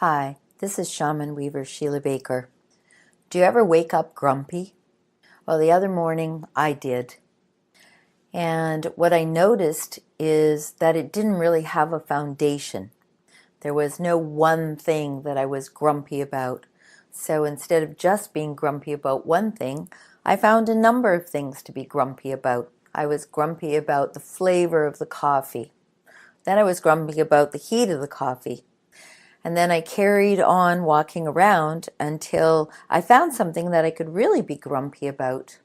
Hi, this is ShamanWeaver Sheila Baker. Do you ever wake up grumpy? Well, the other morning I did. And what I noticed is that it didn't really have a foundation. There was no one thing that I was grumpy about. So instead of just being grumpy about one thing, I found a number of things to be grumpy about. I was grumpy about the flavor of the coffee. Then I was grumpy about the heat of the coffee. And then I carried on walking around until I found something that I could really be grumpy about.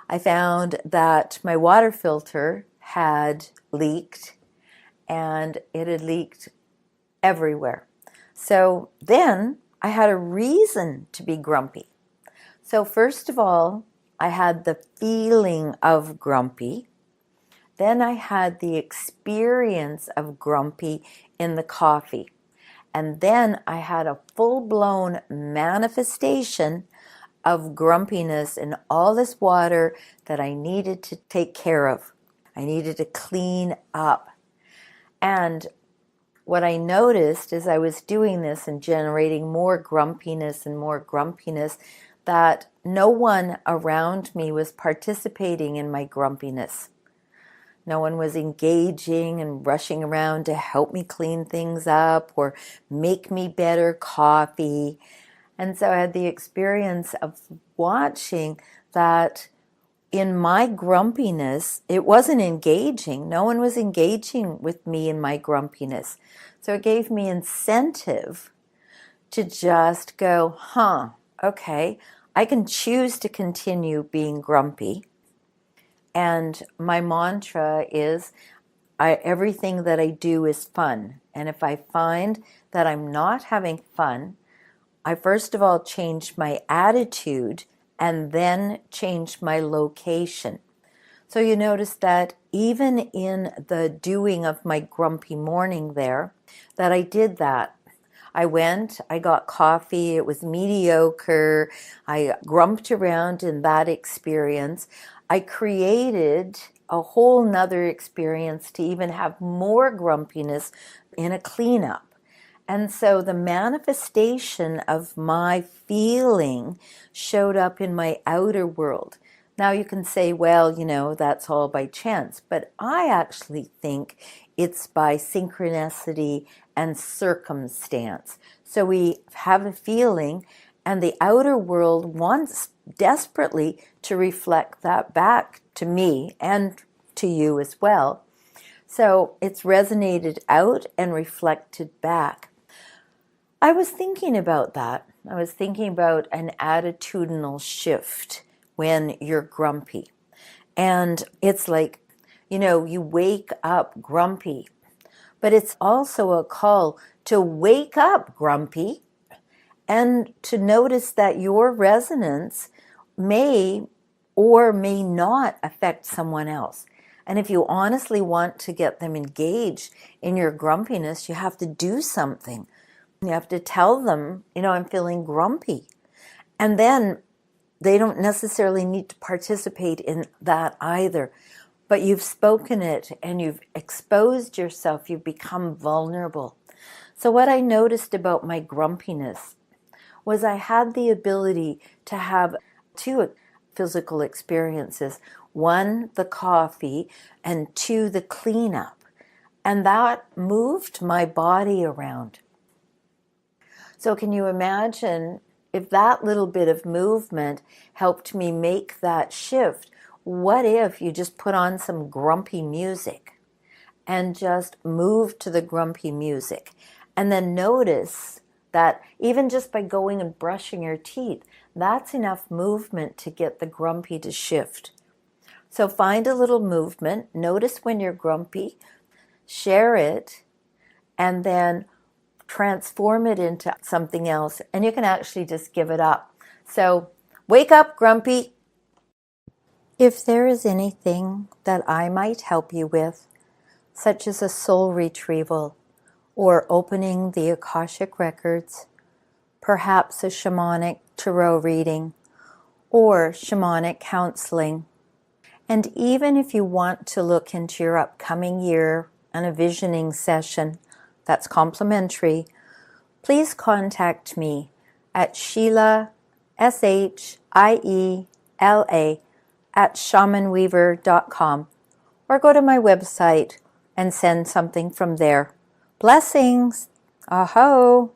I found that my water filter had leaked, and it had leaked everywhere. So then I had a reason to be grumpy. So first of all, I had the feeling of grumpy. Then I had the experience of grumpy in the coffee. And then I had a full-blown manifestation of grumpiness in all this water that I needed to take care of. I needed to clean up. And what I noticed as I was doing this and generating more grumpiness, that no one around me was participating in my grumpiness. No one was engaging and rushing around to help me clean things up or make me better coffee. And so I had the experience of watching that in my grumpiness, it wasn't engaging. No one was engaging with me in my grumpiness. So it gave me incentive to just go, okay, I can choose to continue being grumpy. And my mantra is, everything that I do is fun. And if I find that I'm not having fun, I first of all change my attitude and then change my location. So you notice that even in the doing of my grumpy morning there, that I did that. I went, I got coffee, it was mediocre, I grumped around in that experience. I created a whole nother experience to even have more grumpiness in a cleanup. And so the manifestation of my feeling showed up in my outer world. Now you can say, well, that's all by chance. But I actually think it's by synchronicity and circumstance. So we have a feeling, and the outer world wants desperately to reflect that back to me and to you as well. So it's resonated out and reflected back. I was thinking about that. I was thinking about an attitudinal shift when you're grumpy. And it's like, you wake up grumpy, but it's also a call to wake up grumpy and to notice that your resonance may or may not affect someone else. And if you honestly want to get them engaged in your grumpiness, you have to do something. You have to tell them, I'm feeling grumpy. And then they don't necessarily need to participate in that either. But you've spoken it and you've exposed yourself. You've become vulnerable. So what I noticed about my grumpiness was I had the ability to have two physical experiences. One, the coffee, and two, the cleanup. And that moved my body around. So can you imagine if that little bit of movement helped me make that shift? What if you just put on some grumpy music and just move to the grumpy music? And then notice that even just by going and brushing your teeth, that's enough movement to get the grumpy to shift. So find a little movement, notice when you're grumpy, share it, and then transform it into something else, and you can actually just give it up. So wake up, grumpy. If there is anything that I might help you with, such as a soul retrieval or opening the Akashic records, perhaps a shamanic tarot reading or shamanic counseling, and even if you want to look into your upcoming year and a visioning session, that's complimentary, please contact me at Shiela, SHIELA, at ShamanWeaver.com, or go to my website and send something from there. Blessings! Aho!